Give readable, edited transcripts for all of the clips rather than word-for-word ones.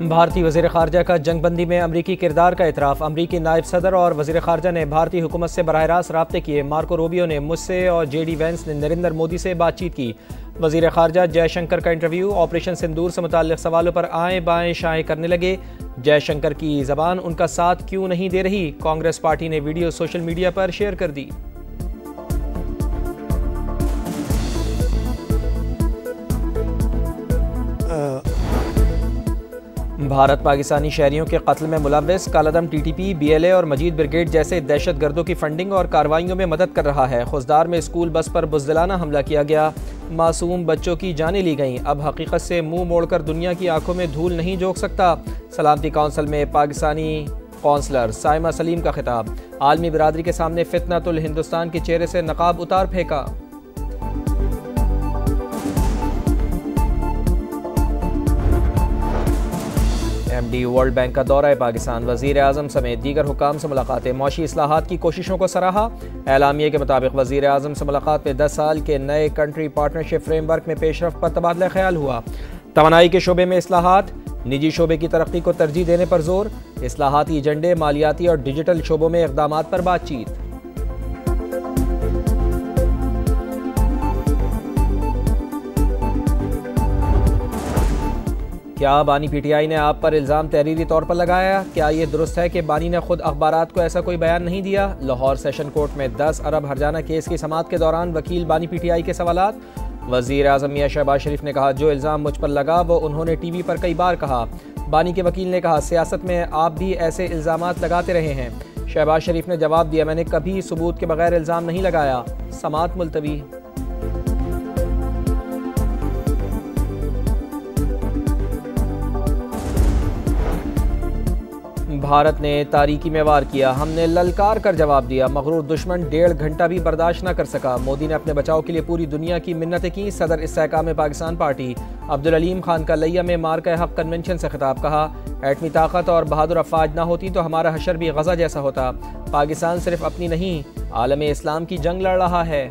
भारतीय वज़ीर ख़ारजा का जंगबंदी में अमरीकी किरदार का इतराफ़। अमरीकी नायब सदर और वज़ीर ख़ारजा ने भारतीय हुकूमत से बराह रास्त राब्ते किए। मार्को रूबियो ने मुझसे और JD वेंस ने नरेंद्र मोदी से बातचीत की। वज़ीर ख़ारजा जयशंकर का इंटरव्यू। ऑपरेशन सिंदूर से मुताल्लिक़ सवालों पर आएँ बाएँ शाएँ करने लगे। जयशंकर की ज़बान उनका साथ क्यों नहीं दे रही? कांग्रेस पार्टी ने वीडियो सोशल मीडिया पर शेयर कर दी। भारत पाकिस्तानी शहरियों के कत्ल में मुलव्वस कालादम TTP, BLA और मजीद ब्रिगेड जैसे दहशत गर्दों की फंडिंग और कार्रवाइयों में मदद कर रहा है। खुजदार में स्कूल बस पर बुज़दिलाना हमला किया गया। मासूम बच्चों की जानें ली गईं। अब हकीकत से मुंह मोड़कर दुनिया की आंखों में धूल नहीं झोंक सकता। सलामती कौंसिल में पाकिस्तानी कौंसलर साइमा सलीम का खिताब। आलमी बिरादरी के सामने फितनतुल हिंदुस्तान के चेहरे से नकाब उतार फेंका। MD वर्ल्ड बैंक का दौरा पाकिस्तान। वज़ीर आज़म समेत दीगर हुकाम से मुलाकातें। मौशी इस्लाहात की कोशिशों को सराहा। एलामिया के मुताबिक वज़ीर आज़म से मुलाकात में 10 साल के नए कंट्री पार्टनरशिप फ्रेमवर्क में पेशरफ पर तबादला ख्याल हुआ। तवानाई के शोबे में इस्लाहात, निजी शोबे की तरक्की को तरजीह देने पर जोर। इस्लाहाती एजेंडे, मालियाती और डिजिटल शोबों में इक़दामात पर बातचीत। क्या बानी PTI ने आप पर इल्ज़ाम तहरीरी तौर पर लगाया? क्या ये दुरुस्त है कि बानी ने खुद अखबारात को ऐसा कोई बयान नहीं दिया? लाहौर सेशन कोर्ट में 10 अरब हर्जाना केस की समाअत के दौरान वकील बानी PTI के सवालात। वज़ीर आज़म मियां शहबाज शरीफ ने कहा, जो इल्ज़ाम मुझ पर लगा वो उन्होंने TV पर कई बार कहा। बानी के वकील ने कहा, सियासत में आप भी ऐसे इल्ज़ामात लगाते रहे हैं। शहबाज शरीफ ने जवाब दिया, मैंने कभी सबूत के बगैर इल्ज़ाम नहीं लगाया। समाअत मुलतवी। भारत ने तारीकी में वार किया, हमने ललकार कर जवाब दिया। मगरूर दुश्मन 1.5 घंटा भी बर्दाश्त न कर सका। मोदी ने अपने बचाव के लिए पूरी दुनिया की मिन्नतें की। सदर इस्तेहकाम पाकिस्तान पार्टी। अब्दुल अलीम खान का लैया में मार्का हक कन्वेंशन से खिताब। कहा, एटमी ताकत और बहादुर अफवाज ना होती तो हमारा हशर भी गजा जैसा होता। पाकिस्तान सिर्फ अपनी नहीं, आलम इस्लाम की जंग लड़ रहा है।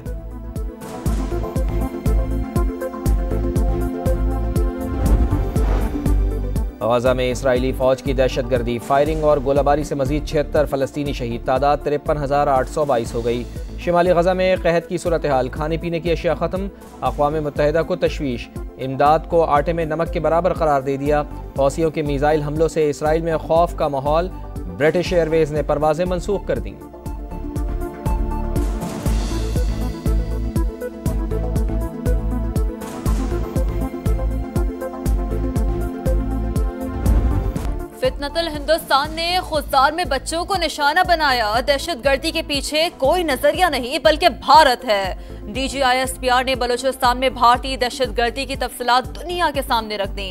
गजा में इसराइली फौज की दहशतगर्दी, फायरिंग और गोलाबारी से मजीद 76 फ़लस्तीनी शहीद। तादाद 53,822 हो गई। शिमाली गजा में कहत की सूरत हाल, खाने पीने की अशिया ख़त्म। अक़वाम मुत्तहिदा को तशवीश, इमदाद को आटे में नमक के बराबर करार दे दिया। हौसियों के मीज़ाइल हमलों से इसराइल में खौफ का माहौल। ब्रिटिश एयरवेज़ ने परवाज़ें मनसूख कर दी। फितनतुल हिंदुस्तान ने खुददार में बच्चों को निशाना बनाया। दहशतगर्दी के पीछे कोई नजरिया नहीं बल्कि भारत है। DGISPR ने बलूचिस्तान में भारतीय दहशतगर्दी की तफसीलात दुनिया के सामने रख दी।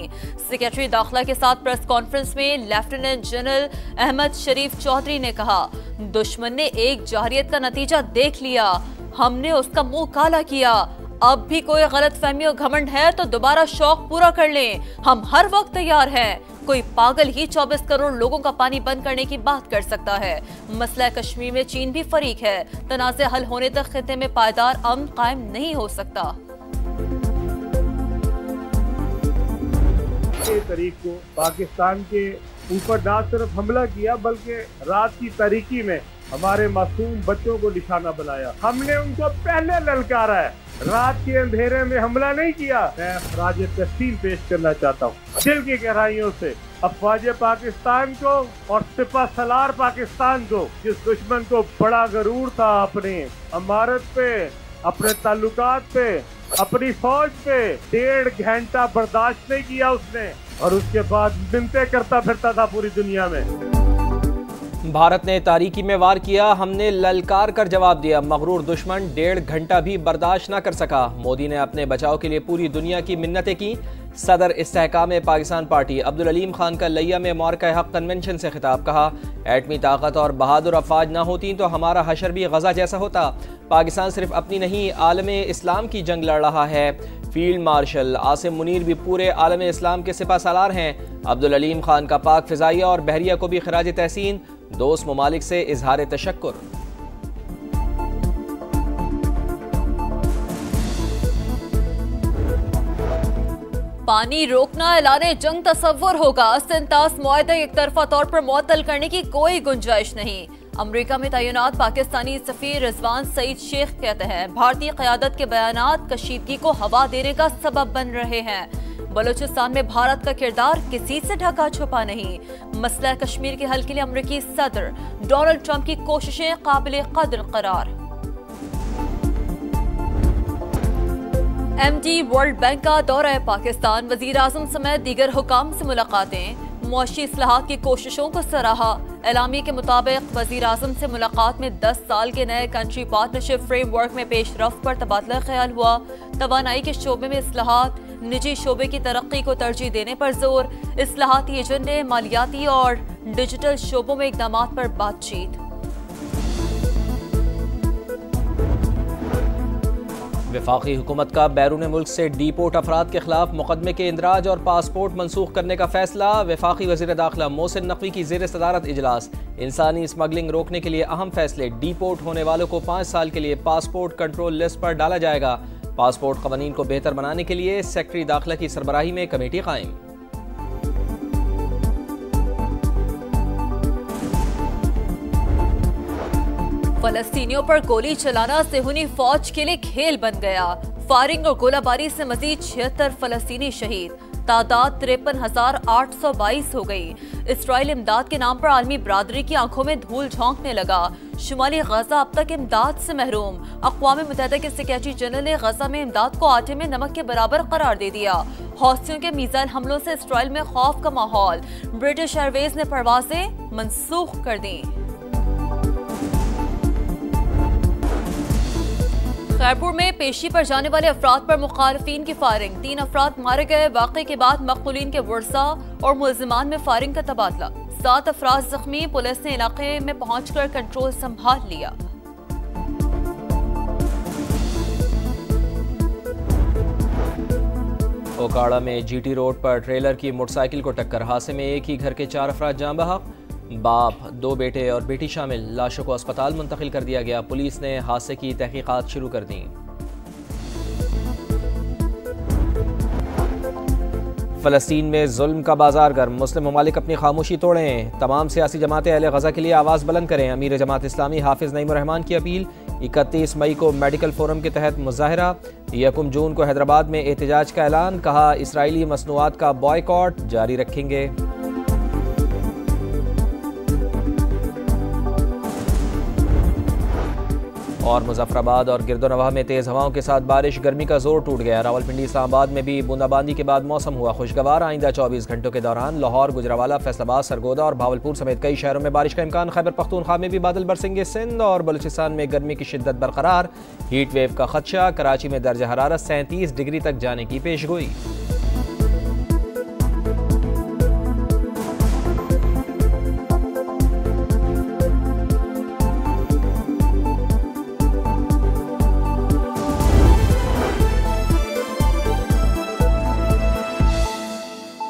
सेक्रेटरी दाखिला के साथ प्रेस कॉन्फ्रेंस में लेफ्टिनेंट जनरल अहमद शरीफ चौधरी ने कहा, दुश्मन ने एक जाहिरियत का नतीजा देख लिया, हमने उसका मुंह काला किया। अब भी कोई गलत फहमी और घमंड है तो दोबारा शौक पूरा कर लें, हम हर वक्त तैयार हैं। कोई पागल ही 24 करोड़ लोगों का पानी बंद करने की बात कर सकता है। मसला कश्मीर में चीन भी फरीक है। तनाज़े हल होने तक खिते में पायदार अमन कायम नहीं हो सकता। तारीख को पाकिस्तान के ऊपर न सिर्फ हमला किया बल्कि रात की तारीकी में हमारे मासूम बच्चों को निशाना बनाया। हमने उनको पहले ललकारा है, रात के अंधेरे में हमला नहीं किया। मैं खराज तहसीन पेश करना चाहता हूँ दिल की गहराइयों से अफवाज पाकिस्तान को और सिपा सलार पाकिस्तान को, जिस दुश्मन को बड़ा गरूर था अपने अमारत पे, अपने ताल्लुकात पे, अपनी फौज पे। 1.5 घंटा बर्दाश्त नहीं किया उसने और उसके बाद मिन्नतें करता फिरता था पूरी दुनिया में। भारत ने तारीकी में वार किया, हमने ललकार कर जवाब दिया। मगरूर दुश्मन 1.5 घंटा भी बर्दाश्त न कर सका। मोदी ने अपने बचाव के लिए पूरी दुनिया की मिन्नतें की। सदर इस्तेहकाम पाकिस्तान पार्टी। अब्दुल अलीम खान का लैया में मार्का हक कन्वेंशन से खिताब। कहा, एटमी ताकत और बहादुर अफवाज ना होती तो हमारा हशर भी गजा जैसा होता। पाकिस्तान सिर्फ अपनी नहीं, आलम इस्लाम की जंग लड़ रहा है। फील्ड मार्शल आसिम मुनीर भी पूरे आलम इस्लाम के सिपा सालार हैं। अब्दुल अलीम खान का पाक फिजाइया और बहरिया को भी खराज तहसीन। दोस्त ममालिक से इजहार तशक्कुर। पानी रोकना ऐलाने जंग तस्वुर होगा। सिंतास मुआहदा एक तरफा तौर पर मुअत्तल करने की कोई गुंजाइश नहीं। अमेरिका में तैनात पाकिस्तानी सफीर रिजवान सईद शेख कहते हैं भारतीय क़यादत के बयानात कशीदगी को हवा देने का सबब बन रहे हैं। बलूचिस्तान में भारत का किरदार किसी से ढका छुपा नहीं। मसला कश्मीर के हल के लिए अमेरिकी सदर डोनाल्ड ट्रंप की कोशिशें काबिल कदर करार। एमडी वर्ल्ड बैंक का दौरा है पाकिस्तान। वजीर आजम समेत दीगर हुकाम से मुलाकातें। मुआशी इस्लाहात की कोशिशों को सराहा। एलामी के मुताबिक वजीर आजम से मुलाकात में 10 साल के नए कंट्री पार्टनरशिप फ्रेमवर्क में पेशरफ्त पर तबादला ख्याल हुआ। तवानाई के शोबे में इस्लाहात, निजी शोबे की तरक्की को तरजीह देने पर जोर। इस्लाहाती एजेंडे, मालियाती और डिजिटल शोबों में इकदामात पर बातचीत। वफाकी हुकूमत का बैरून मुल्क से डीपोर्ट अफराद के खिलाफ मुकदमे के इंदराज और पासपोर्ट मनसूख करने का फैसला। वफाकी वज़ीर दाखिला मोहसिन नकवी की ज़ेर सदारत इजलास। इंसानी स्मगलिंग रोकने के लिए अहम फैसले। डीपोर्ट होने वालों को 5 साल के लिए पासपोर्ट कंट्रोल लिस्ट पर डाला जाएगा। पासपोर्ट क़वानीन को बेहतर बनाने के लिए सेक्रेटरी दाखिला की सरबराही में कमेटी कायम। फलस्तीनियों पर गोली चलाना सेहूनी फौज के लिए खेल बन गया। फायरिंग और गोलाबारी से मजीद 76 फलस्तीनी शहीद। तादाद 53,822 हो गई। इसराइल इमदाद के नाम पर आलमी बरादरी की आंखों में धूल झोंकने लगा। शुमाली गजा अब तक इमदाद से महरूम। अक़वाम मुत्तहिदा के सेक्रेटरी जनरल ने गजा में इमदाद को आटे में नमक के बराबर करार दे दिया। हौसियों के मिसाइल हमलों से इसराइल में खौफ का माहौल। ब्रिटिश एयरवेज ने परवाजें मनसूख कर दी। खैरपुर में पेशी पर जाने वाले अफराद पर मुखालिफिन की फायरिंग। 3 अफराद मारे गए। वाक़े के बाद मक़तूलीन के वर्सा और मुलज़िमान में फायरिंग का तबादला। 7 अफराद जख्मी। पुलिस ने इलाके में पहुंचकर कंट्रोल संभाल लिया। ओकाड़ा में जीटी रोड पर ट्रेलर की मोटरसाइकिल को टक्कर। हादसे में एक ही घर के 4 अफराद जान बहक। बाप, 2 बेटे और बेटी शामिल। लाशों को अस्पताल मुंतकिल कर दिया गया। पुलिस ने हादसे की तहकीकात शुरू कर दी। फ़लस्तीन में जुल्म का बाजार गर्म। मुस्लिम ममालिक अपनी खामोशी तोड़ें। तमाम सियासी जमातें अहले गजा के लिए आवाज़ बुलंद करें। अमीर जमात इस्लामी हाफिज़ नईमुर रहमान की अपील। 31 मई को मेडिकल फोरम के तहत मुजाहरा। 1 जून को हैदराबाद में एहतजाज का ऐलान। कहा इसराइली मसनूआत का बॉयकॉट जारी रखेंगे। और मुजफ्फराबाद और गिरदोनवाह में तेज़ हवाओं के साथ बारिश। गर्मी का जोर टूट गया। रावलपिंडी इस्लामाबाद में भी बूंदाबांदी के बाद मौसम हुआ खुशगवार। आइंदा 24 घंटों के दौरान लाहौर, गुजरावाला, फैसलाबाद, सरगोदा और भावलपुर समेत कई शहरों में बारिश का इम्कान। खैबर पख्तूनख्वा में भी बादल बरसेंगे। सिंध और बलूचिस्तान में गर्मी की शिद्दत बरकरार। हीट वेव का खदशा। कराची में दर्ज हरारत 37 डिग्री तक जाने की पेशगोई।